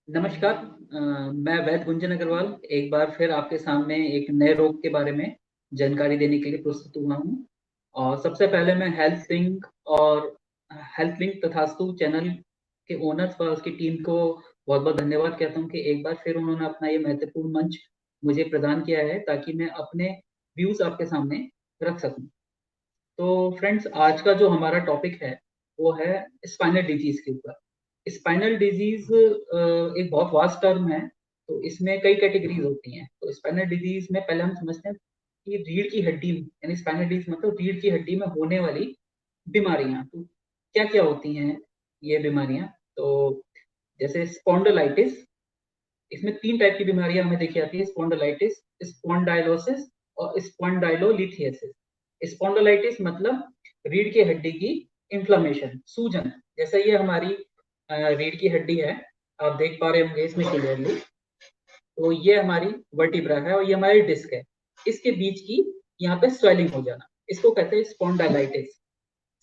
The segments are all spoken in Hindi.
नमस्कार। मैं वैद गुंजन अग्रवाल एक बार फिर आपके सामने एक नए रोग के बारे में जानकारी देने के लिए प्रस्तुत हुआ हूँ। और सबसे पहले मैं हेल्थ लिंक तथास्तु चैनल के ओनर्स व उसकी टीम को बहुत-बहुत धन्यवाद कहता हूँ कि एक बार फिर उन्होंने अपना ये महत्वपूर्ण मंच मुझे प्रदान किया है ताकि मैं अपने व्यूज़ आपके सामने रख सकूँ। तो फ्रेंड्स, आज का जो हमारा टॉपिक है वो है स्पाइनल डिजीज के ऊपर। स्पाइनल डिजीज एक बहुत वास्ट टर्म है, तो इसमें कई कैटेगरीज होती हैं। तो स्पाइनल डिजीज में पहले हम समझते हैं कि रीढ़ की हड्डी यानी स्पाइनल डिजीज मतलब रीढ़ की हड्डी में होने वाली बीमारियां। तो क्या क्या होती हैं ये बीमारियां? तो जैसे स्पॉन्डिलाइटिस, इसमें तीन टाइप की बीमारियां हमें देखी जाती है: स्पॉन्डिलाइटिस, स्पॉन्डाइलोसिस और स्पॉन्डाइलोलिथियसिस। स्पॉन्डिलाइटिस मतलब रीढ़ की हड्डी की इन्फ्लामेशन, सूजन। जैसे ये हमारी रीढ़ की हड्डी है, आप देख पा रहे होंगे इसमें क्लियरली। तो ये हमारी वर्टिब्रा है और ये हमारी डिस्क है। इसके बीच की यहाँ पे स्वेलिंग हो जाना, इसको कहते हैं स्पॉन्डाइलाइटिस।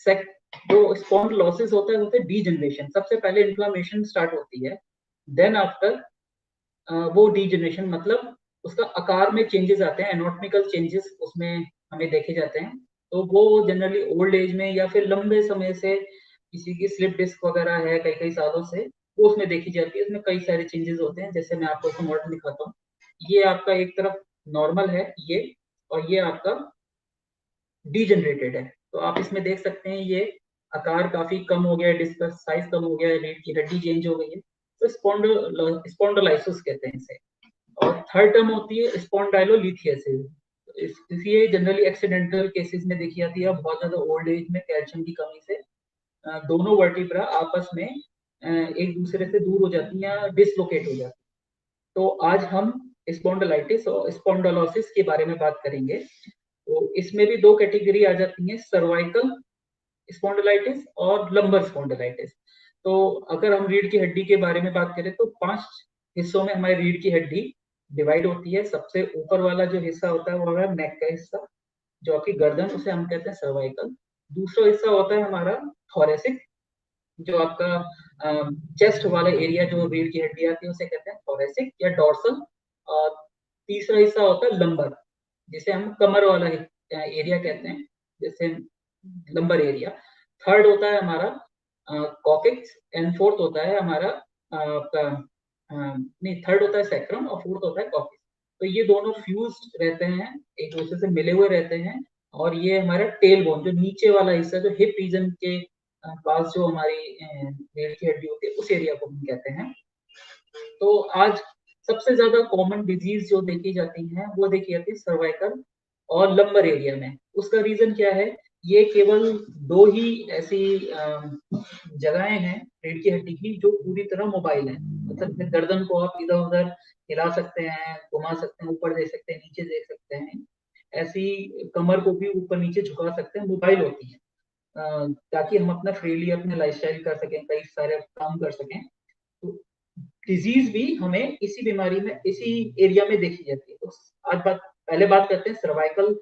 सेक जो स्पॉन्डिलोसिस होता है वो होता है डीजनरेशन। सबसे पहले इन्फ्लामेशन स्टार्ट होती है, देन आफ्टर वो डीजनरेशन मतलब उसका आकार में चेंजेस आते हैं, एनाटॉमिकल चेंजेस उसमें हमें देखे जाते हैं। तो वो जनरली ओल्ड एज में या फिर लंबे समय से किसी की स्लिप डिस्क वगैरह है कई कई सालों से, वो उसमें देखी जाती है। उसमें कई सारे चेंजेस होते हैं, जैसे मैं आपको इसका मॉडल दिखाता हूँ। ये आपका एक तरफ नॉर्मल है ये, और ये आपका डीजनरेटेड है। तो आप इसमें देख सकते हैं ये आकार काफी कम हो गया है, डिस्क का साइज कम हो गया है, रीढ़ की हड्डी चेंज हो गई है। तो स्पॉन्डोलाइसिस कहते हैं इसे। और थर्ड टर्म होती है स्पॉन्डाइलोलिथियसिस। ये जनरली एक्सीडेंटल केसेस में देखी जाती है, बहुत ज्यादा ओल्ड एज में कैल्शियम की कमी से दोनों वर्टिब्रा आपस में एक दूसरे से दूर हो जाती हैं या डिसलोकेट हो जाती हैं। तो आज हम स्पॉन्डिलाइटिस और स्पॉन्डिलोसिस के बारे में बात करेंगे। तो इसमें भी दो कैटेगरी आ जाती है: सर्वाइकल स्पॉन्डिलाइटिस और लंबर स्पॉन्डिलाइटिस। तो अगर हम रीढ़ की हड्डी के बारे में बात करें तो 5 हिस्सों में हमारी रीढ़ की हड्डी डिवाइड होती है। सबसे ऊपर वाला जो हिस्सा होता है वो है नेक का हिस्सा, जो आपकी गर्दन, उसे हम कहते हैं सर्वाइकल। दूसरा हिस्सा होता है हमारा थोरेसिक, जो आपका चेस्ट वाला एरिया जो रीढ़ की हड्डी आती है उसे कहते हैं थोरेसिक या डोर्सल। और तीसरा हिस्सा होता है लंबर, जिसे हम कमर वाला एरिया कहते हैं, जैसे लंबर एरिया। थर्ड होता है हमारा कॉकिक्स, एंड फोर्थ होता है हमारा आपका नहीं, थर्ड होता है सैक्रम और फोर्थ होता है कॉकिक्स। तो ये दोनों फ्यूज्ड रहते हैं, एक दूसरे से मिले हुए रहते हैं। और ये हमारा टेल बोन, जो नीचे वाला हिस्सा, जो हिप रीजन के पास जो हमारी रीढ़ की हड्डी होती है, उस एरिया को हम कहते हैं। तो आज सबसे ज्यादा कॉमन डिजीज जो देखी जाती है वो देखी जाती है सर्वाइकल और लंबर एरिया में। उसका रीजन क्या है? ये केवल दो ही ऐसी जगहें हैं रीढ़ की हड्डी की जो पूरी तरह मोबाइल है। मतलब गर्दन को आप इधर उधर हिला सकते हैं, घुमा सकते हैं, ऊपर देख सकते हैं, नीचे देख सकते हैं। ऐसी कमर को भी ऊपर नीचे झुका सकते हैं, मोबाइल होती है, ताकि हम अपना फ्रीली अपने लाइफस्टाइल कर सकें, कई सारे काम कर सकें। तो डिजीज भी हमें इसी बीमारी में, इसी एरिया में देखी जाती है। तो आज पहले बात करते हैं सर्वाइकल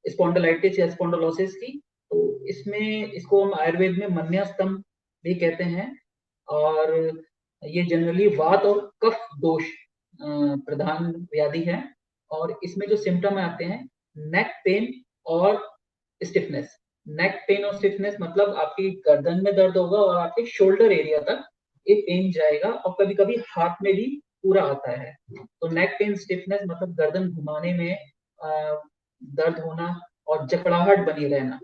स्पॉन्डिलाइटिस या स्पॉन्डिलोसिस की। तो इसमें इसको हम आयुर्वेद में मन्या स्तंभ भी कहते हैं। और ये जनरली वात और कफ दोष प्रधान व्याधि है। और इसमें जो सिम्टम आते हैं, नेक पेन और स्टिफनेस। नेक पेन और स्टिफनेस मतलब आपकी गर्दन में दर्द होगा और आपके शोल्डर एरिया तक ये पेन जाएगा, और कभी कभी हाथ में भी पूरा आता है। तो नेक पेन स्टिफनेस मतलब गर्दन घुमाने में दर्द होना और जकड़ाहट बनी रहना,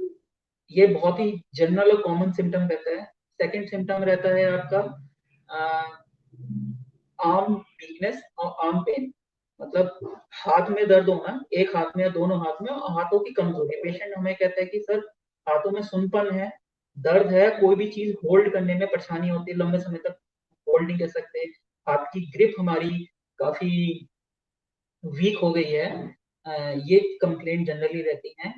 ये बहुत ही जनरल और कॉमन सिम्टम रहता है। सेकंड सिम्टम रहता है आपका आर्म वीकनेस और आर्म पेन, मतलब हाथ में दर्द होना, एक हाथ में या दोनों हाथ में, और हाथों की कमजोरी। पेशेंट हमें कहता है कि सर हाथों में सुनपन है, दर्द है, कोई भी चीज होल्ड करने में परेशानी होती है, लंबे समय तक होल्ड नहीं कर सकते, हाथ की ग्रिप हमारी काफी वीक हो गई है। ये कंप्लेंट जनरली रहती हैं।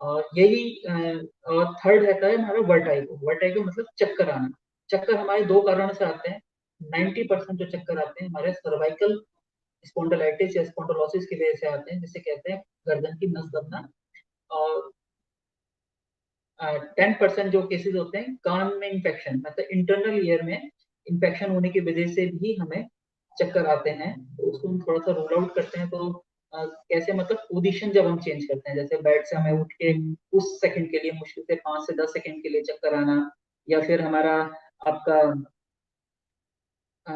और यही और थर्ड रहता है हमारा वर्टाइगो। वर्टाइगो मतलब चक्कर आना। चक्कर हमारे दो कारणों से आते हैं। 90% जो चक्कर आते हैं हमारे सर्वाइकल स्पॉन्डिलाइटिस या स्पॉन्डिलोसिस की वजह से आते हैं, जिसे कहते हैं गर्दन की नस दबना। और 10% जो केसेस होते हैं कान में इंफेक्शन, मतलब इंटरनल ईयर में इन्फेक्शन होने की वजह से भी हमें चक्कर आते हैं, तो उसको हम थोड़ा सा रूल आउट करते हैं। तो कैसे, मतलब पोजीशन जब हम चेंज करते हैं, जैसे बेड से हमें उठ के उस सेकंड के लिए मुश्किल से 5 से 10 सेकंड के लिए चक्कर आना, या फिर हमारा आपका अ,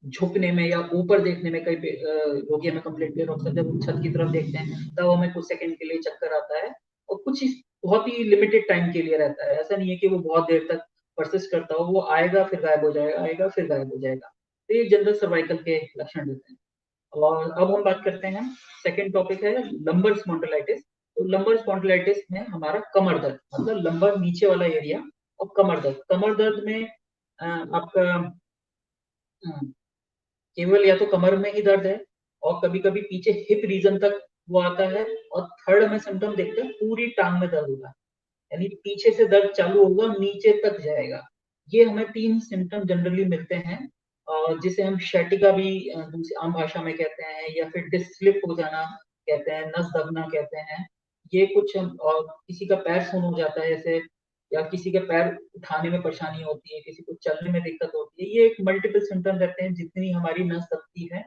झुकने में या ऊपर देखने में, कई रोगी हमें कंप्लेंट किया, डॉक्टर जब हम छत की तरफ देखते हैं तब हमें कुछ सेकंड के लिए चक्कर आता है, और कुछ बहुत ही लिमिटेड टाइम के लिए रहता है। ऐसा नहीं है कि वो बहुत देर तक परसिस्ट करता हो, वो आएगा फिर गायब हो जाएगा, आएगा फिर गायब हो जाएगा। तो ये जनरल सर्वाइकल के लक्षण रहते हैं। और अब हम बात करते हैं, सेकंड टॉपिक है लंबर स्पॉन्डिलाइटिस। तो लंबर स्पॉन्डिलाइटिस में हमारा कमर दर्द, मतलब लंबर नीचे वाला एरिया, और कमर दर्द में आपका केवल या तो कमर में ही दर्द है, और कभी-कभी पीछे हिप रीजन तक वो आता है, और थर्ड में सिम्पटम देखते हैं पूरी टांग में दर्द होगा, यानी पीछे से दर्द चालू होगा और नीचे तक जाएगा। ये हमें 3 सिम्पटम जनरली मिलते हैं, और जिसे हम sciatica भी दूसरी आम भाषा में कहते हैं, या फिर डिस्क स्लिप हो जाना कहते हैं, नस दबना कहते हैं। ये कुछ और किसी का पैर सुन्न हो जाता है ऐसे, या किसी के पैर उठाने में परेशानी होती है, किसी को चलने में दिक्कत होती है। ये एक मल्टीपल सिम्पटम रहते हैं, जितनी हमारी नस दबती है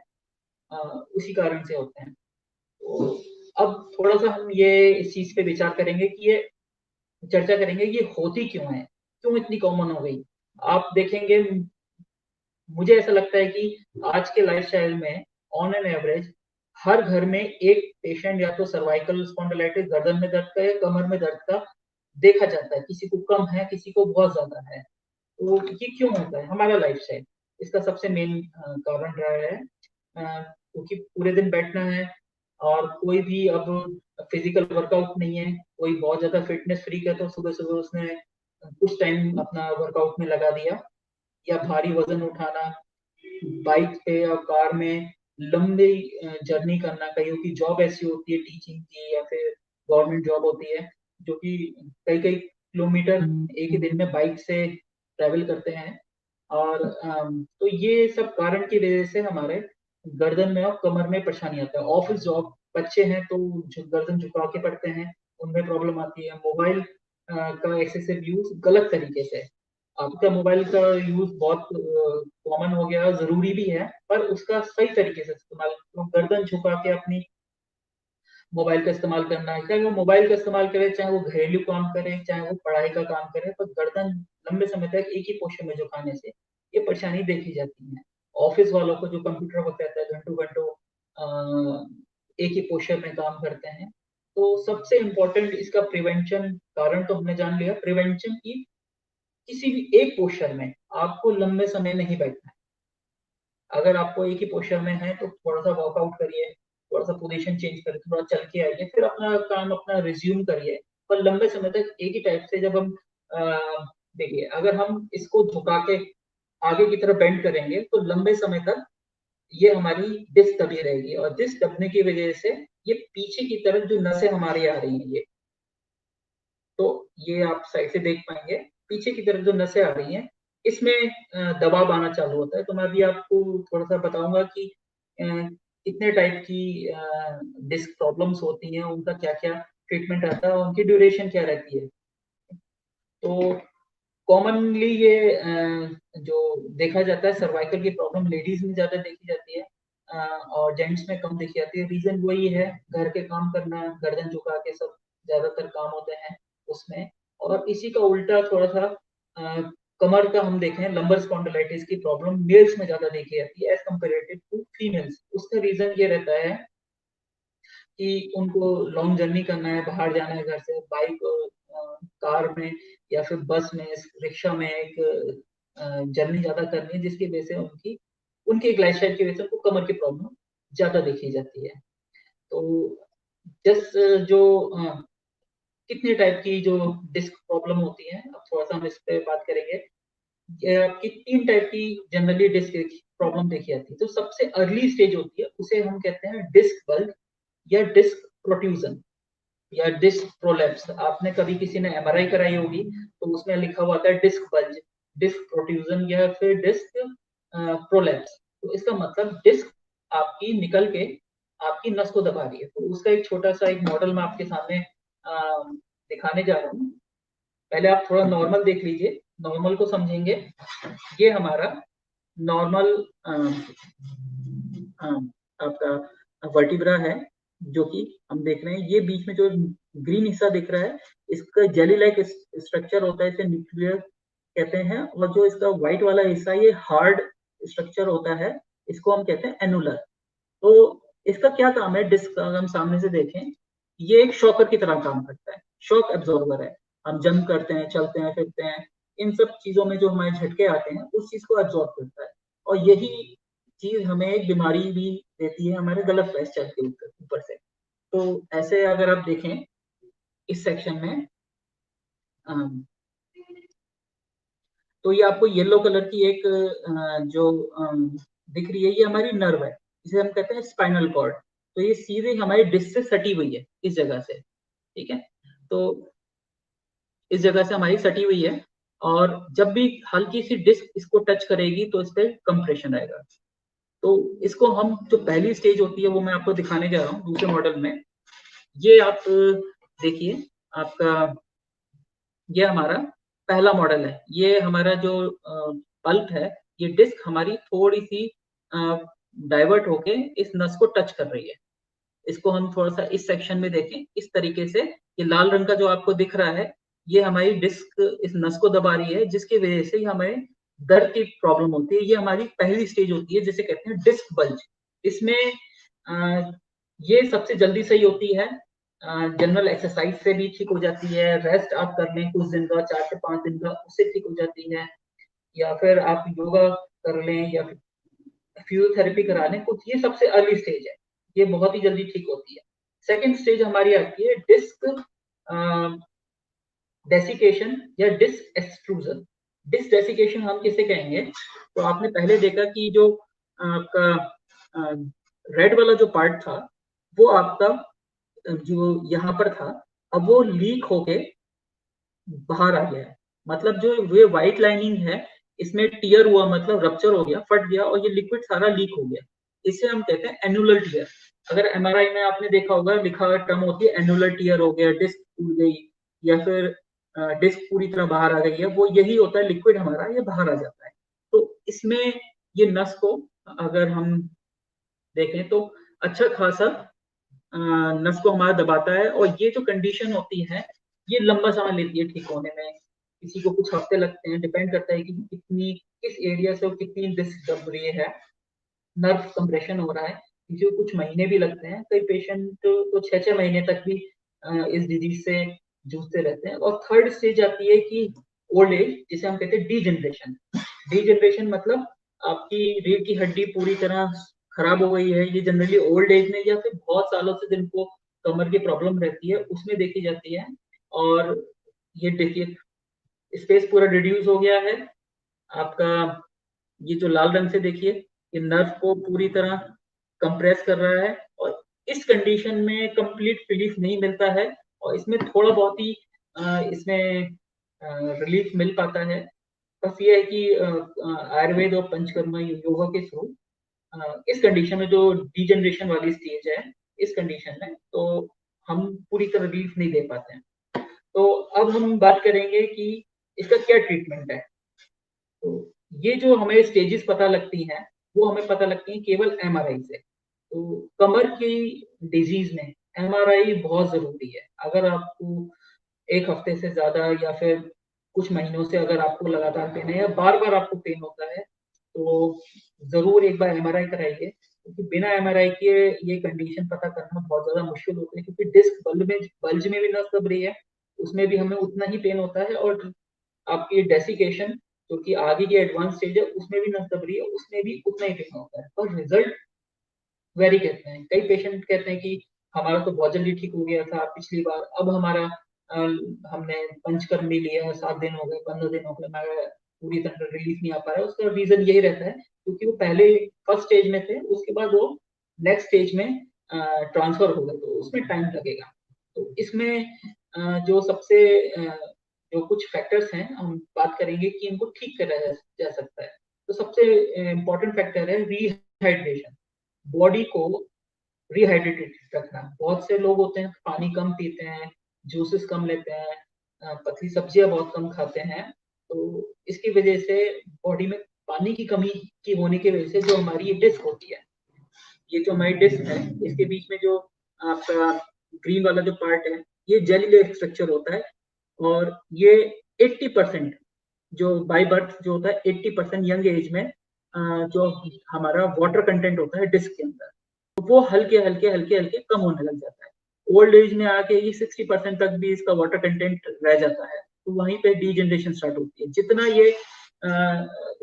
अ, उसी कारण से होते हैं। तो अब थोड़ा-सा हम ये इस चीज़ पे विचार करेंगे कि ये चर्चा करेंगे ये होती क्यों है? क्यों इतनी कॉमन हो गई? आप देखेंगे, मुझे ऐसा लगता है कि आज के लाइफ़स्टाइल में ऑन एन एवरेज हर घर में एक पेशेंट या तो सर्वाइकल स्पॉन्डिलाइटिस, गर्दन में दर्द का या कमर में दर्द का देखा जाता है। किसी को कम है, किसी को बहुत ज़्यादा है। तो ये क्यों होता है? हमारा लाइफ़स्टाइल इसका सबसे मेन कारण रहा है। क्योंकि पूरे दिन बैठना है, और कोई भी अब फिजिकल वर्कआउट नहीं है, कोई बहुत ज़्यादा फिटनेस फ्रीक है तो सुबह-सुबह उसने कुछ टाइम अपना वर्कआउट में लगा दिया, या भारी वज़न उठाना, बाइक पे या कार में लंबी जर्नी करना, कईयों की जॉब ऐसी होती है टीचिंग की, या फिर गवर्नमेंट जॉब होती है, जो कि कई-कई किलोमीटर एक ही दिन में बाइक से ट्रैवल करते हैं। और तो ये सब कारण की वजह से हमारे गर्दन में और कमर में परेशानी आता है। ऑफ़िस जॉब, बच्चे हैं तो गर्दन झुका के पढ़ते हैं, उनमें प्रॉब्लम आती है। मोबाइल का एक्सेसिव यूज़ गलत तरीके से, आपका मोबाइल का यूज़ बहुत कॉमन हो गया, ज़रूरी भी है, पर उसका सही तरीके से इस्तेमाल, तो गर्दन झुका के अपनी मोबाइल का इस्तेमाल करना है, चाहे वो मोबाइल का इस्तेमाल करे, चाहे वो घरेलू काम करे, चाहे वो पढ़ाई का काम करे, तो गर्दन लंबे समय तक एक ही पोस्चर में झुकाने से ये परेशानी देखी जाती है। ऑफ़िस वालों को जो कंप्यूटर पर रहता है घंटों-घंटों एक ही पोस्चर में काम करते हैं। तो सबसे इम्पोर्टेंट इसका प्रिवेंशन, कारण तो हमने जान लिया, प्रिवेंशन की किसी भी एक पोस्चर में आपको लंबे समय नहीं बैठना है। अगर आपको एक ही पोस्चर में है तो थोड़ा-सा वर्कआउट करिए, थोड़ा-सा पोज़ीशन चेंज करिए, थोड़ा चल के आइए, फिर अपना काम अपना रिज़्यूम करिए। पर लंबे समय तक एक ही टाइप से जब हम अ, देखिए, अगर हम इसको झुका के आगे की तरफ बेंड करेंगे तो लंबे समय तक ये हमारी डिस्क दबी रहेगी, और डिस्क दबने की वज़ह से ये पीछे की तरफ जो नसें हमारी आ रही हैं तो ये आप साइड से देख पाएँगे, पीछे की तरफ जो नसें आ रही हैं, इसमें दबाव आना चालू होता है। तो मैं अभी आपको थोड़ा-सा बताऊँगा कि अ, कितने टाइप की डिस्क प्रॉब्लम्स होती हैं, उनका क्या-क्या ट्रीटमेंट रहता है और उनकी ड्यूरेशन क्या रहती है। तो कॉमनली ये जो देखा जाता है, सर्वाइकल की प्रॉब्लम लेडीज़ में ज़्यादा देखी जाती है, और जेंट्स में कम देखी जाती है। रीज़न वही है, घर के काम करना, गर्दन झुका के सब ज़्यादातर काम होते हैं उसमें। और इसी का उल्टा थोड़ा-सा कमर का हम देखें, लंबर स्पॉन्डिलाइटिस की प्रॉब्लम मेल्स में ज़्यादा देखी जाती है एज़ कम्पैरेटिव टू फीमेल्स। उसका रीज़न ये रहता है कि उनको लॉन्ग जर्नी करना है, बाहर जाना है घर से, बाइक कार में या फिर बस में, रिक्शा में एक जर्नी ज़्यादा करनी है, जिसकी वजह से उनकी एक लाइफ़स्टाइल की वजह से उनको कमर की प्रॉब्लम ज़्यादा देखी जाती है। तो जस्ट जो कितने टाइप की जो डिस्क प्रॉब्लम होती है, अब थोड़ा-सा हम इस पे बात करेंगे। कि 3 टाइप की जनरली डिस्क प्रॉब्लम देखी जाती है। तो सबसे अर्ली स्टेज होती है, उसे हम कहते हैं डिस्क बल्ज या डिस्क प्रोट्रूजन या डिस्क प्रोलैप्स। आपने कभी किसी ने एमआरआई कराई होगी, तो उसमें लिखा हुआ आता है डिस्क बल्ज, डिस्क प्रोट्रूजन या फिर डिस्क प्रोलैप्स। तो इसका मतलब डिस्क आपकी निकल के आपकी नस को दबा रही है। तो उसका एक छोटा-सा एक मॉडल मैं आपके सामने दिखाने जा रहा हूँ। पहले आप थोड़ा नॉर्मल देख लीजिए। नॉर्मल को समझेंगे, ये हमारा नॉर्मल आपका वर्टिब्रा है, जो कि हम देख रहे हैं। ये बीच में जो ग्रीन हिस्सा दिख रहा है, इसका जेली लाइक स्ट्रक्चर होता है, इसे न्यूक्लियर कहते हैं। और जो इसका व्हाइट वाला हिस्सा, ये हार्ड स्ट्रक्चर होता है, इसको हम कहते हैं एनुलर। तो इसका क्या काम है? डिस्क अगर हम सामने से देखें, ये एक शॉकर की तरह काम करता है, शॉक एब्जॉर्बर है। हम जंप करते हैं, चलते हैं, फिरते हैं, इन सब चीजों में जो हमारे झटके आते हैं, उस चीज को एब्जॉर्ब करता है। और यही चीज हमें एक बीमारी भी देती है हमारे गलत वेस्चर के ऊपर से। तो ऐसे अगर आप देखें इस सेक्शन में, अम, तो ये आपको येलो कलर की एक जो दिख रही है, ये हमारी नर्व है, जिसे हम कहते हैं स्पाइनल कॉर्ड। तो ये सीधे हमारे डिस्क से सटी हुई है, इस जगह से। ठीक है, तो इस जगह से हमारी सटी हुई है, और जब भी हल्की सी डिस्क इसको टच करेगी तो इस पे कंप्रेशन आएगा। तो इसको हम, जो पहली स्टेज होती है, वो मैं आपको दिखाने जा रहा हूँ दूसरे मॉडल में। ये आप देखिए, आपका ये हमारा पहला मॉडल है। ये हमारा जो पल्प है, ये डिस्क हमारी थोड़ी सी डाइवर्ट होके इस नस को टच कर रही है। इसको हम थोड़ा सा इस सेक्शन में देखें, इस तरीके से ये लाल रंग का जो आपको दिख रहा है, ये हमारी डिस्क इस नस को दबा रही है, जिसकी वजह से हमें दर्द की प्रॉब्लम होती है। ये हमारी पहली स्टेज होती है, जिसे कहते हैं डिस्क बल्ज। इसमें अ, ये सबसे जल्दी सही होती है, जनरल एक्सरसाइज से भी ठीक हो जाती है। रेस्ट आप कर लें कुछ दिन का, 4 से 5 दिन का, उससे ठीक हो जाती है। या फिर आप योगा कर लें, या फिर फिजियोथेरेपी करा लें कुछ। ये सबसे अर्ली स्टेज है, ये बहुत ही जल्दी ठीक होती है। सेकेंड स्टेज हमारी आती है डिस्क डेसिकेशन या डिस्क एक्सट्रूजन। डिस्क डेसिकेशन हम किसे कहेंगे? तो आपने पहले देखा कि जो आपका रेड वाला जो पार्ट था, वो आपका जो यहाँ पर था, अब वो लीक होके बाहर आ गया है। मतलब जो ये व्हाइट लाइनिंग है, इसमें टीयर हुआ, मतलब रप्चर हो गया, फट गया, और ये लिक्विड सारा लीक हो गया। इसे हम कहते हैं एनुलर टीयर। अगर एमआरआई में आपने देखा होगा, लिखा हुआ टर्म होती है एनुलर टीयर हो गया, डिस्क टूट गई, या फिर डिस्क पूरी तरह बाहर आ गई है। वो यही होता है, लिक्विड हमारा ये बाहर आ जाता है। तो इसमें ये नस को अगर हम देखें तो अच्छा खासा नस को हमारा दबाता है। और ये जो कंडीशन होती है, ये लंबा समय लेती है ठीक होने में। किसी को कुछ हफ्ते लगते हैं, डिपेंड करता है कि कितनी, किस एरिया से और कितनी डिस्क दब रही है, नर्व कंप्रेशन हो रहा है। किसी को कुछ महीने भी लगते हैं, कई पेशेंट तो 6-6 महीने तक भी इस डिजीज से जूझते रहते हैं। और थर्ड स्टेज आती है कि ओल्ड एज, जिसे हम कहते हैं डीजनरेशन। डीजनरेशन मतलब आपकी रीढ़ की हड्डी पूरी तरह खराब हो गई है। ये जनरली ओल्ड एज में, या फिर बहुत सालों से जिनको कमर की प्रॉब्लम रहती है, उसमें देखी जाती है। और ये देखिए, स्पेस पूरा रिड्यूस हो गया है आपका। ये जो लाल रंग से देखिए, ये नर्व को पूरी तरह कंप्रेस कर रहा है। और इस कंडीशन में कंप्लीट रिलीफ नहीं मिलता है, और इसमें थोड़ा बहुत ही इसमें रिलीफ मिल पाता है। बस ये है कि आयुर्वेद और पंचकर्मा योगा के थ्रू इस कंडीशन में, जो डिजनरेशन वाली स्टेज है, इस कंडीशन में तो हम पूरी तरह रिलीफ नहीं दे पाते हैं। तो अब हम बात करेंगे कि इसका क्या ट्रीटमेंट है। तो ये जो हमें स्टेजेस पता लगती हैं, वो हमें पता लगती हैं केवल एमआरआई से। तो कमर की डिजीज में एमआरआई बहुत जरूरी है। अगर आपको 1 हफ्ते से ज्यादा, या फिर कुछ महीनों से अगर आपको लगातार पेन है, या बार बार आपको पेन होता है, तो जरूर एक बार एमआरआई कराइए। क्योंकि बिना एमआरआई के ये कंडीशन पता करना बहुत ज्यादा मुश्किल होता है। क्योंकि डिस्क बल्ज में भी नस दब रही है, उसमें भी हमें उतना ही पेन होता है। और आपकी डेसिकेशन, जो कि आगे की एडवांस स्टेज है, उसमें भी नस दब रही है, उसमें भी उतना ही पेन होता है। और रिजल्ट वेरी कहते हैं। कई पेशेंट कहते हैं कि हमारा तो बहुत जल्दी ठीक हो गया था पिछली बार, अब हमारा हमने पंचकर्म भी लिया है, 7 दिन हो गए, 15 दिन हो गए, हमारा पूरी तरह रिलीफ नहीं आ पा रहा है। उसका रीजन यही रहता है क्योंकि वो पहले फर्स्ट स्टेज में थे, उसके बाद वो नेक्स्ट स्टेज में ट्रांसफर हो गए, तो उसमें टाइम लगेगा। तो इसमें जो सबसे जो कुछ फैक्टर्स हैं, हम बात करेंगे कि इनको ठीक करा जा सकता है। तो सबसे इम्पोर्टेंट फैक्टर है रिहाइड्रेशन, बॉडी को रिहाइड्रेटेड रखना। बहुत से लोग होते हैं पानी कम पीते हैं, जूसेस कम लेते हैं, पतली सब्जियां बहुत कम खाते हैं। तो इसकी वजह से बॉडी में पानी की कमी की होने की वजह से जो हमारी ये डिस्क होती है, ये जो हमारी डिस्क है, इसके बीच में जो आपका ग्रीन वाला जो पार्ट है, ये जेली लाइक स्ट्रक्चर होता है। और ये 80% जो बाय बर्थ जो होता है 80% यंग एज में जो हमारा वाटर कंटेंट होता है डिस्क के अंदर, तो वो हल्के हल्के हल्के हल्के कम होने लग जाता है। ओल्ड एज में आके ये 60% तक भी इसका वाटर कंटेंट रह जाता है, तो वहीं पे डीजनरेशन स्टार्ट होती है। जितना ये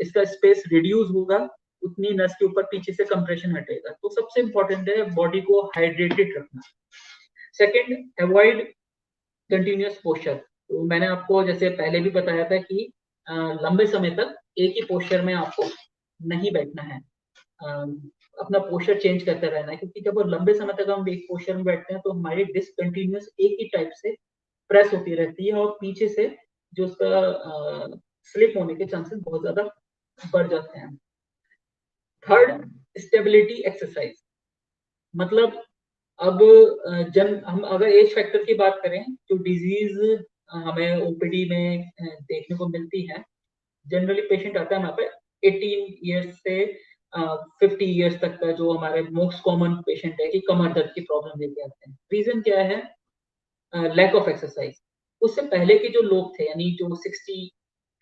इसका स्पेस रिड्यूस होगा, उतनी नस के ऊपर पीछे से कंप्रेशन हटेगा। तो सबसे इंपॉर्टेंट है बॉडी को हाइड्रेटेड रखना। Second, avoid continuous posture. तो मैंने आपको जैसे पहले भी बताया था कि लंबे समय तक एक ही पोस्चर में आपको नहीं बैठना है, अपना पोस्चर चेंज करते रहना है, क्योंकि जब लंबे समय तक हम एक पोस्चर में बैठते हैं तो हमारी डिस्क कंटिन्यूअस एक ही टाइप से प्रेस होती रहती है और पीछे से जो उसका स्लिप होने के चांसेस बहुत ज्यादा बढ़ जाते हैं। Third, stability exercise. मतलब अब जब हम अगर एज फैक्टर की बात करें, जो डिजीज हमें ओपीडी में देखने को मिलती है, जनरली पेशेंट आता है हमारे पे 18 ईयर्स से 50 ईयर्स तक का, जो हमारे मोस्ट कॉमन पेशेंट है कि कमर दर्द की प्रॉब्लम लेके आते हैं। रीजन क्या है? Lack of exercise. उससे पहले के जो लोग थे, यानी जो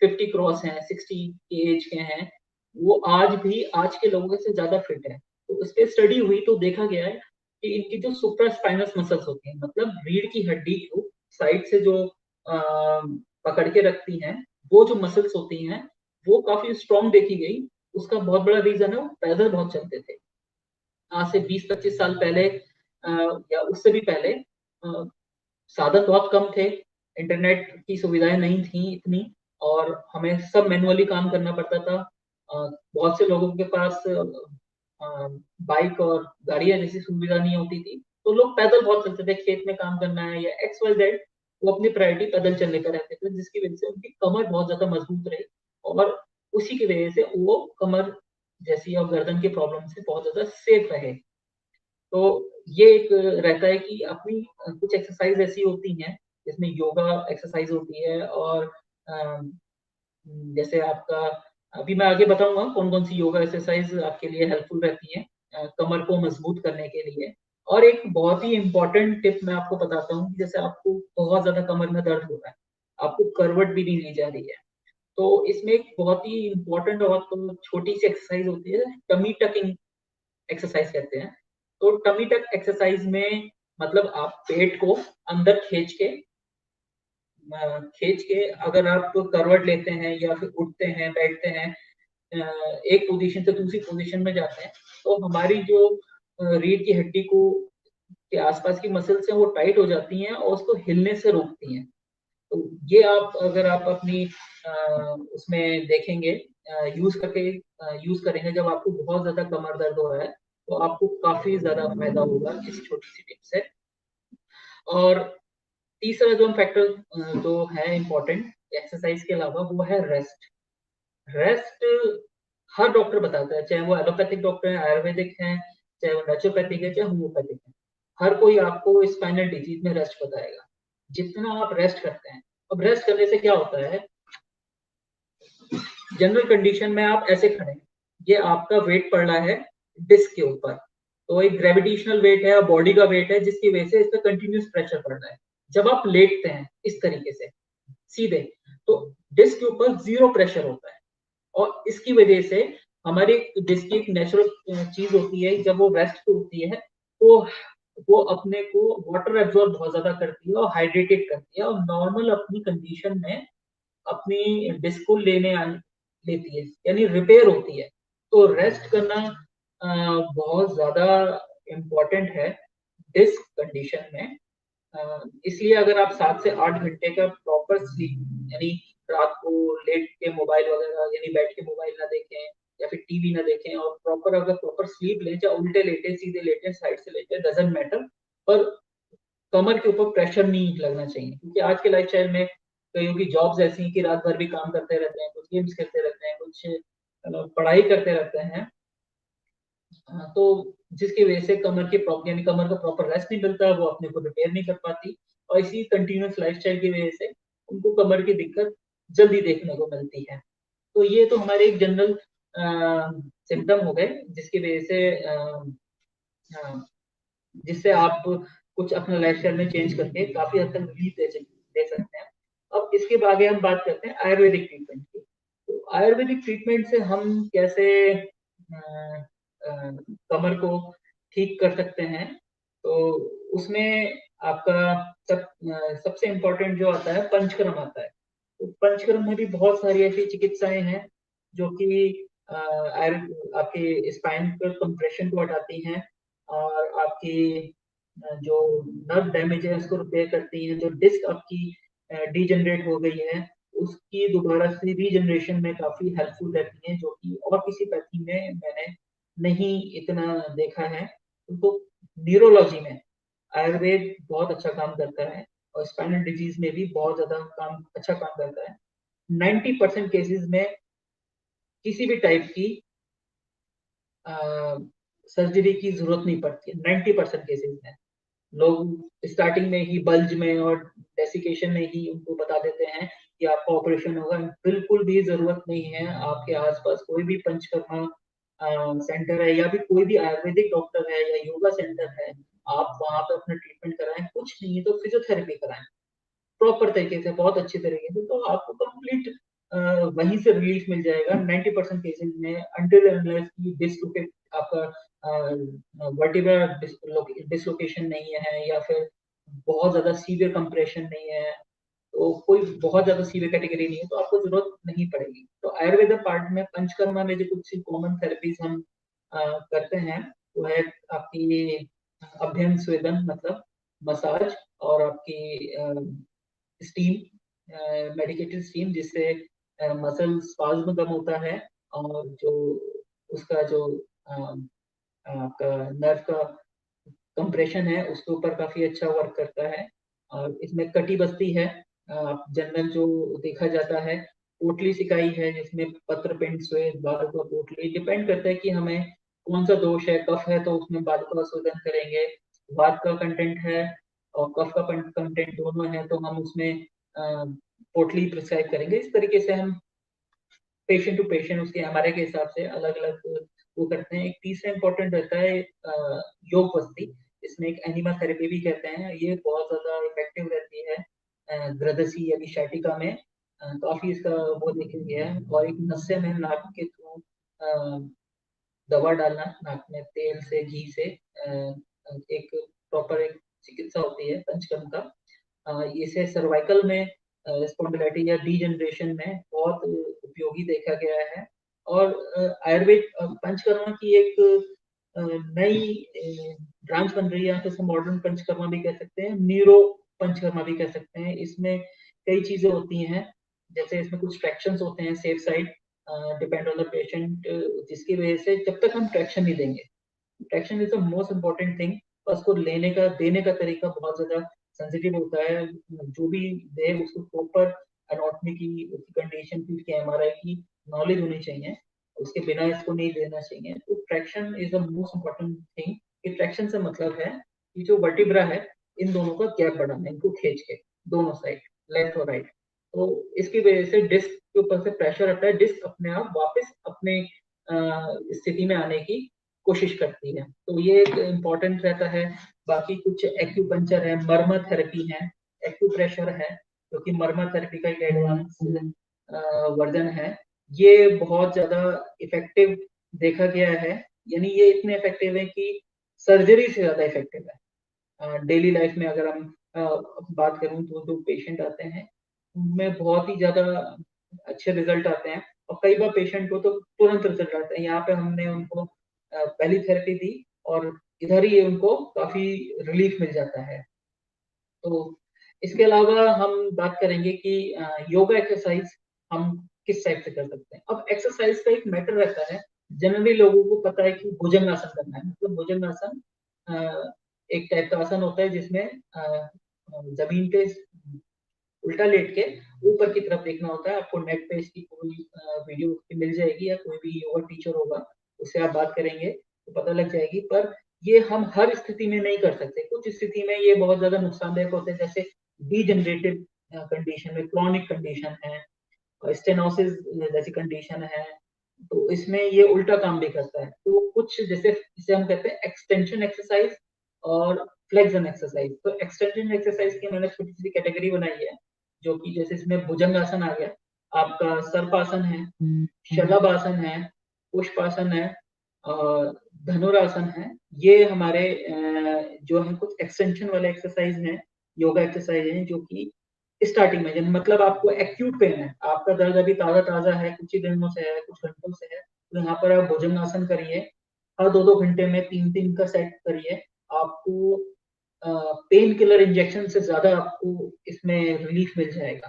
50 क्रॉस हैं, 60 के एज के हैं, वो आज भी आज के लोगों से ज्यादा फिट है। तो उस पर स्टडी हुई तो देखा गया है कि इनकी जो सुप्रास्पाइनस मसल्स होती हैं, मतलब रीढ़ की हड्डी को साइड से जो पकड़ के रखती हैं, वो जो मसल्स होती हैं वो काफी स्ट्रॉन्ग देखी गई। उसका बहुत बड़ा रीजन है वो पैदल बहुत चलते थे। आज से 20-25 साल पहले या उससे भी पहले साधन बहुत कम थे, इंटरनेट की सुविधाएं नहीं थी इतनी, और हमें सब मैनुअली काम करना पड़ता था। बहुत से लोगों के पास बाइक और गाड़ियां जैसी सुविधा नहीं होती थी, तो लोग पैदल बहुत चलते थे। खेत में काम करना है या एक्स वाई जेड, वो अपनी प्रायोरिटी पैदल चलने का रहते थे, जिसकी वजह से उनकी कमर बहुत ज्यादा मजबूत रही, और उसी की वजह से वो कमर जैसी और गर्दन की प्रॉब्लम से बहुत ज्यादा सेफ रहे। तो ये एक रहता है कि अपनी कुछ एक्सरसाइज ऐसी होती हैं जिसमें योगा एक्सरसाइज होती है, और अम, जैसे आपका अभी मैं आगे बताऊंगा कौन कौन सी योगा एक्सरसाइज आपके लिए हेल्पफुल रहती हैं कमर को मजबूत करने के लिए। और एक बहुत ही इंपॉर्टेंट टिप मैं आपको बताता हूँ कि जैसे आपको बहुत ज्यादा कमर में दर्द हो रहा है, आपको करवट भी नहीं ली जा रही है, तो इसमें एक बहुत ही इंपॉर्टेंट और तो छोटी सी एक्सरसाइज होती है, टमी टकिंग एक्सरसाइज कहते हैं। तो टमी टक एक्सरसाइज में मतलब आप पेट को अंदर खींच के अगर आप करवट लेते हैं या फिर उठते हैं, बैठते हैं, एक पोजीशन से दूसरी पोजीशन में जाते हैं, तो हमारी जो रीढ़ की हड्डी को के आसपास की मसल्स हैं वो टाइट हो जाती हैं और उसको हिलने से रोकती हैं। तो ये आप अगर आप अपनी उसमें देखेंगे, यूज करेंगे जब आपको बहुत ज्यादा कमर दर्द हो रहा है, तो आपको काफी ज्यादा फायदा होगा इस छोटी सी टिप से। और तीसरा जो फैक्टर जो है इम्पोर्टेंट एक्सरसाइज के अलावा, वो है रेस्ट। रेस्ट हर डॉक्टर बताता है, चाहे वो एलोपैथिक डॉक्टर है, आयुर्वेदिक है, चाहे वो नेचुरोपैथिक है, चाहे होम्योपैथिक है, हर कोई आपको स्पाइनल डिजीज में रेस्ट बताएगा, जितना आप रेस्ट करते हैं। अब रेस्ट करने से क्या होता है? जनरल कंडीशन में आप ऐसे खड़े हैं, ये आपका वेट पड़ रहा है डिस्क के ऊपर, तो एक ग्रेविटेशनल वेट है, बॉडी का वेट है, जिसकी वजह से इस पर कंटिन्यूस प्रेशर पड़ रहा है। जब आप लेटते हैं इस तरीके से सीधे, तो डिस्क के ऊपर जीरो प्रेशर होता है, और इसकी वजह से हमारी डिस्क की एक नेचुरल चीज होती है, जब वो रेस्ट पे होती है तो वो अपने को वाटर एब्जॉर्ब बहुत ज्यादा करती है और हाइड्रेटेड करती है, और नॉर्मल अपनी कंडीशन में अपनी डिस्क को लेती है, यानी रिपेयर होती है। तो रेस्ट करना बहुत ज्यादा इम्पोर्टेंट है डिस्क कंडीशन में। इसलिए अगर आप 7 से 8 घंटे का प्रॉपर स्लीप, यानी रात को लेट के मोबाइल वगैरह, यानी बैठ के मोबाइल ना देखें या फिर टीवी ना देखें, और प्रॉपर अगर प्रॉपर स्लीप लें, चाहे उल्टे लेटे, सीधे लेटे, साइड से लेटे, डजेंट मैटर, पर कमर के ऊपर प्रेशर नहीं लगना चाहिए, क्योंकि आज के लाइफस्टाइल में कईयों की जॉब्स ऐसी हैं कि रात भर भी काम करते रहते हैं, कुछ गेम्स खेलते रहते हैं, कुछ पढ़ाई करते रहते हैं। तो जिसकी वजह से कमर की प्रॉब्लम, यानी कमर का प्रॉपर रेस्ट नहीं मिलता, वो अपने को रिपेयर नहीं कर पाती, और इसी कंटिन्यूस लाइफस्टाइल की वजह से उनको कमर की दिक्कत जल्दी देखने को मिलती है। तो ये तो हमारे एक जनरल सिम्टम हो गए जिसकी वजह से जिससे आप कुछ अपना लाइफस्टाइल में चेंज करके काफी हद तक रिलीफ दे सकते हैं। अब इसके आगे हम बात करते हैं आयुर्वेदिक ट्रीटमेंट की। तो आयुर्वेदिक ट्रीटमेंट से हम कैसे कमर को ठीक कर सकते हैं। तो उसमें आपका सबसे इम्पोर्टेंट जो आता है पंचकर्म आता है। तो पंचकर्म में भी बहुत सारी ऐसी चिकित्साएं हैं जो कि आपके स्पाइन पर कंप्रेशन को हटाती हैं और आपकी जो नर्व डैमेज है उसको रिपेयर करती हैं। जो डिस्क आपकी डीजनरेट हो गई है उसकी दोबारा से रीजनरेशन में काफी हेल्पफुल रहती है, जो कि और किसी पैथी में मैंने नहीं इतना देखा है। तो न्यूरोलॉजी में आयुर्वेद बहुत अच्छा काम करता है और स्पाइनल डिजीज में भी बहुत ज्यादा अच्छा काम करता है। 90% केसेस में किसी भी टाइप की सर्जरी की जरूरत नहीं पड़ती है। 90% केसेस में लोग स्टार्टिंग में ही बल्ज में और डेसिकेशन में ही उनको बता देते हैं कि आपका ऑपरेशन होगा। बिल्कुल भी जरूरत नहीं है। आपके आसपास कोई भी पंचकर्मा सेंटर है या भी कोई भी आयुर्वेदिक डॉक्टर है या योगा सेंटर है, आप वहां पे अपना ट्रीटमेंट कराएं। कुछ नहीं है तो फिजियोथेरेपी कराएं प्रॉपर तरीके से, बहुत अच्छी तरीके से, तो आपको कंप्लीट वहीं से रिलीफ मिल जाएगा 90% केसेस में। अनटिल अनलेस की डिसलोकेट आपका वर्टिब्रा डिसलोकेशन नहीं है या फिर बहुत ज्यादा सीवियर कंप्रेशन नहीं है, तो कोई बहुत ज्यादा सीवियर कैटेगरी नहीं है, तो आपको जरूरत नहीं पड़ेगी। तो आयुर्वेदा पार्ट में पंचकर्मा में जो कुछ कॉमन थेरेपीज हम करते हैं वो है आपकी अभ्यंग स्वेदन मतलब मसाज, और आपकी स्टीम, मेडिकेटेड स्टीम, जिससे मसल स्पाज्म कम होता है और जो उसका जो आपका नर्व का कंप्रेशन है उसके ऊपर काफी अच्छा वर्क करता है। और इसमें कटी बस्ती है, जनरल जो देखा जाता है। पोटली सिकाई है जिसमें पत्र पिंड स्वेद बालुका पोटली, डिपेंड करता है कि हमें कौन सा दोष है। कफ है तो उसमें बालुका शोधन करेंगे। वात का कंटेंट है और कफ का कंटेंट दोनों है तो हम उसमें पोटली प्रिस्क्राइब करेंगे। इस तरीके से हम पेशेंट टू पेशेंट उसके हमारे के हिसाब से अलग अलग वो करते हैं। एक तीसरा इंपॉर्टेंट रहता है योग वस्ती। इसमें एक एनिमा थेरेपी भी कहते हैं, ये बहुत ज्यादा इफेक्टिव रहती है ग्रदसी यानी शाटिका में। काफी इसका वो देखा गया है। और एक नस्य में नाक के थ्रू दवा डालना, नाक में तेल से घी से एक प्रॉपर एक चिकित्सा होती है पंचकर्म का। इसे सर्वाइकल में स्पॉन्डिलाइटिस या डीजनरेशन में बहुत उपयोगी देखा गया है। और आयुर्वेद पंचकर्मा की एक नई ब्रांच बन रही है, या फिर मॉडर्न पंचकर्मा भी कह सकते हैं, न्यूरो पंचकर्मा भी कह सकते हैं। इसमें कई चीजें होती हैं, जैसे इसमें कुछ ट्रैक्शंस होते हैं safe side, depend on the patient, जिसकी वजह से जब तक हम ट्रैक्शन नहीं देंगे, traction is the most important thing. उसको लेने का देने का तरीका बहुत ज्यादा सेंसिटिव होता है। जो भी दे उसको प्रॉपर एनाटॉमी की, उसकी कंडीशन की, उसकी एमआरआई की नॉलेज होनी चाहिए। उसके बिना इसको नहीं देना चाहिए। तो traction is the most important thing. कि ट्रैक्शन से मतलब है कि जो वर्टिब्रा है इन दोनों का गैप बढ़ाना, इनको खींच के दोनों साइड, लेफ्ट और राइट। तो इसकी वजह से डिस्क के ऊपर से प्रेशर आता है, डिस्क अपने आप वापस अपने स्थिति में आने की कोशिश करती है। तो ये एक इम्पोर्टेंट रहता है। बाकी कुछ एक्यूपंचर है, मर्मा थेरेपी है, एक्यूप्रेशर है, जो कि मर्मा थेरेपी का एक एडवांस वर्जन है। ये बहुत ज्यादा इफेक्टिव देखा गया है। यानी ये इतने इफेक्टिव है कि सर्जरी से ज्यादा इफेक्टिव है। डेली लाइफ में अगर हम बात करूं तो जो पेशेंट आते हैं उनमें बहुत ही ज्यादा अच्छे रिजल्ट आते हैं। और कई बार पेशेंट को तो तुरंत रिजल्ट आते हैं। यहाँ पे हमने उनको पहली थेरेपी दी और इधर ही उनको काफी रिलीफ मिल जाता है। तो इसके अलावा हम बात करेंगे कि योगा एक्सरसाइज हम किस टाइप से कर सकते हैं। अब एक्सरसाइज का एक मैटर रहता है। जनरली लोगों को पता है कि भुजंगासन करना है, मतलब भुजंगासन एक टाइप का आसन होता है जिसमें जमीन पे उल्टा लेट के ऊपर की तरफ देखना होता है। आपको नेट पे इसकी कोई वीडियो मिल जाएगी या कोई भी योगा टीचर होगा उससे आप बात करेंगे तो पता लग जाएगी। पर ये हम हर स्थिति में नहीं कर सकते। कुछ स्थिति में ये बहुत ज्यादा नुकसानदायक होते हैं, जैसे डीजनरेटिव कंडीशन में, क्रॉनिक कंडीशन है स्टेनोसिस जैसी कंडीशन है, तो इसमें ये उल्टा काम भी करता है। तो कुछ जैसे इसे हम कहते हैं एक्सटेंशन एक्सरसाइज और फ्लेक्शन एक्सरसाइज। तो एक्सटेंशन एक्सरसाइज की मैंने छोटी सी कैटेगरी बनाई है, जो कि जैसे इसमें भुजंगासन आ गया, आपका सर्पासन है, शलभासन है, पुष्पासन है और धनुरासन है। ये हमारे जो है कुछ एक्सटेंशन वाले एक्सरसाइज हैं, योगा एक्सरसाइज हैं, जो कि स्टार्टिंग में मतलब आपको एक्यूट पेन है, आपका दर्द अभी ताजा ताजा है, कुछ ही दिनों से है, कुछ घंटों से है, तो यहाँ पर आप भुजंगासन करिए। हर 2-2 घंटे में 3-3 का सेट करिए। आपको पेन किलर इंजेक्शन से ज्यादा आपको इसमें रिलीफ मिल जाएगा।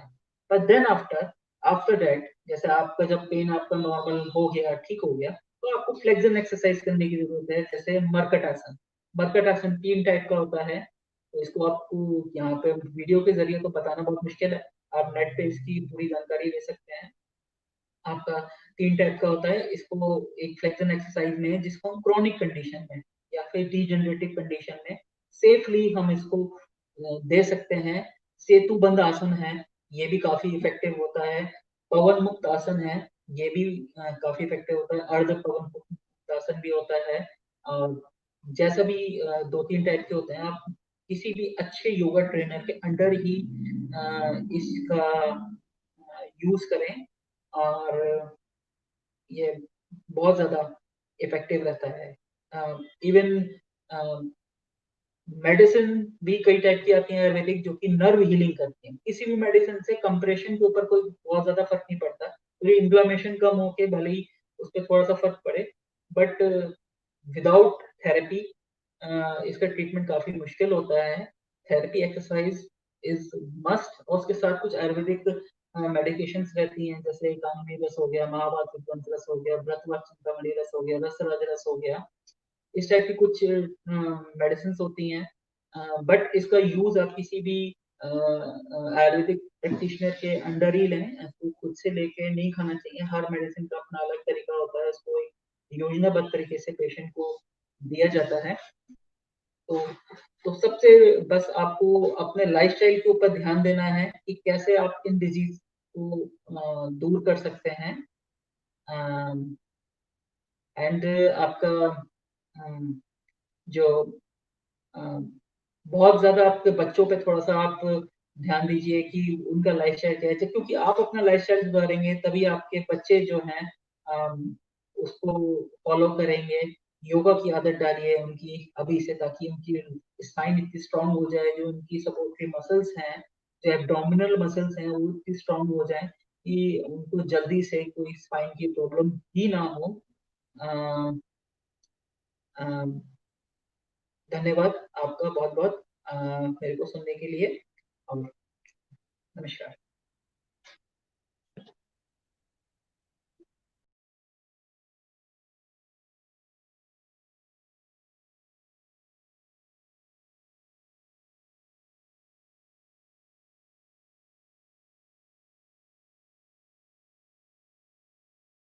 But then after after that, जैसे आपका जब पेन आपका नॉर्मल हो गया, ठीक हो गया, तो आपको फ्लेक्शन एक्सरसाइज करने की जरूरत है, जैसे मरकट आसन। मरकट आसन 3 टाइप का होता है, तो इसको आपको यहाँ पे वीडियो के जरिए तो बताना बहुत मुश्किल है, आप नेट पे इसकी पूरी जानकारी ले सकते हैं। आपका 3 टाइप का होता है, इसको एक फ्लेक्शन एक्सरसाइज में है, जिसको हम क्रोनिक कंडीशन में या फिर डीजनरेटिव कंडीशन में सेफली हम इसको दे सकते हैं। सेतु बंद आसन है, ये भी काफी इफेक्टिव होता है। पवन मुक्त आसन है, ये भी काफी इफेक्टिव होता है। अर्ध पवन मुक्त आसन भी होता है। और जैसा भी 2-3 टाइप के होते हैं, आप किसी भी अच्छे योगा ट्रेनर के अंडर ही इसका यूज करें, और ये बहुत ज्यादा इफेक्टिव रहता है। इवन मेडिसिन भी कई टाइप की आती हैं आयुर्वेदिक, जो कि नर्व हीलिंग करती हैं। किसी भी मेडिसिन से कंप्रेशन के ऊपर कोई बहुत ज्यादा फर्क नहीं पड़ता, तो ये इन्फ्लामेशन कम होके भले ही उस पर थोड़ा सा फर्क पड़े, बट विदाउट थेरेपी इसका ट्रीटमेंट काफी मुश्किल होता है। थेरेपी एक्सरसाइज इज मस्ट, और उसके साथ कुछ आयुर्वेदिक मेडिकेशंस रहती हैं, जैसे कामिनी रस हो गया, महाभारत विध्वंस रस हो गया, व्रतवत चिंतामणि रस हो गया, रसराज रस हो गया। इस टाइप की कुछ मेडिसिन होती हैं। बट इसका यूज आप किसी भी आयुर्वेदिक प्रैक्टिशनर के अंडर ही लें, तो खुद से लेके नहीं खाना चाहिए। हर मेडिसिन का अपना अलग तरीका होता है, इसको एक योजनाबद्ध तरीके से पेशेंट को दिया जाता है। तो सबसे बस आपको अपने लाइफस्टाइल के ऊपर ध्यान देना है कि कैसे आप इन डिजीज को दूर कर सकते हैं। एंड आपका जो बहुत ज्यादा आपके बच्चों पे थोड़ा सा आप ध्यान दीजिए कि उनका लाइफस्टाइल क्या है, क्योंकि आप अपना लाइफस्टाइल सुधारेंगे तभी आपके बच्चे जो हैं उसको फॉलो करेंगे। योगा की आदत डालिए उनकी अभी से, ताकि उनकी स्पाइन इतनी स्ट्रांग हो जाए, जो उनकी सपोर्टरी मसल्स हैं, जो एब्डोमिनल मसल्स हैं, वो इतनी स्ट्रांग हो जाए कि उनको जल्दी से कोई स्पाइन की प्रॉब्लम ही ना हो। अ, अ, धन्यवाद आपका बहुत बहुत मेरे को सुनने के लिए, और नमस्कार।